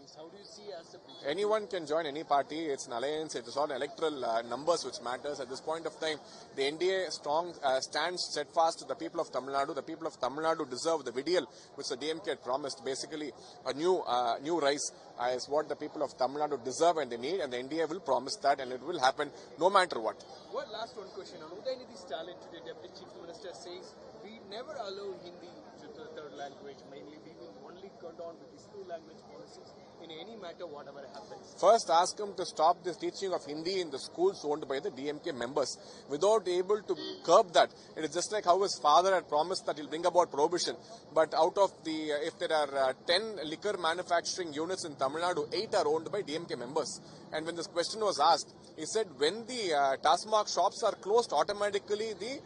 alliance. How do you see as a BJP? Anyone can join any party. It's an alliance. It is all electoral numbers which matters. At this point of time, the NDA strong stands steadfast to the people of Tamil Nadu. The people of Tamil Nadu deserve the vidial which the DMK had promised. Basically, a new rise is what the people of Tamil Nadu deserve and they need, and the NDA will promise that, and it will happen no matter what. Last one question. On Udayanidhi Stalin today, Deputy Chief Minister says we never allow Hindi to the third language. Mainly, we will only go down with these two language policies in any matter, whatever happens. First, ask him to stop this teaching of Hindi in the schools owned by the DMK members. Without able to curb that, it is just like how his father had promised that he'll bring about prohibition. But out of the, if there are 10 liquor manufacturing units in Tamil Nadu, 8 are owned by DMK members. And when this question was asked, he said when the TASMAC shops are closed, automatically the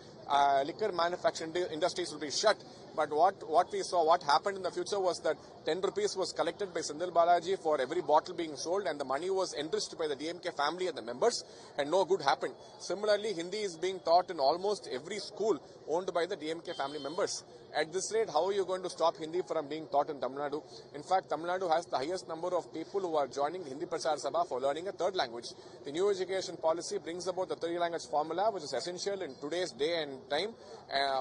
liquor manufacturing industries will be shut. But what we saw, what happened in the future was that 10 rupees was collected by Sindhil Balaji for every bottle being sold, and the money was enriched by the DMK family and the members, and no good happened. Similarly, Hindi is being taught in almost every school owned by the DMK family members. At this rate, how are you going to stop Hindi from being taught in Tamil Nadu? In fact, Tamil Nadu has the highest number of people who are joining the Hindi Prachar Sabha for learning a third language. The new education policy brings about the third language formula, which is essential in today's day and time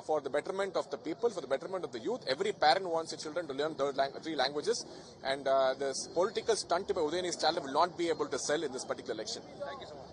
for the betterment of the people, for the betterment of the youth. Every parent wants their children to learn three languages, and this political stunt by Udayanidhi Stalin will not be able to sell in this particular election. Thank you so much.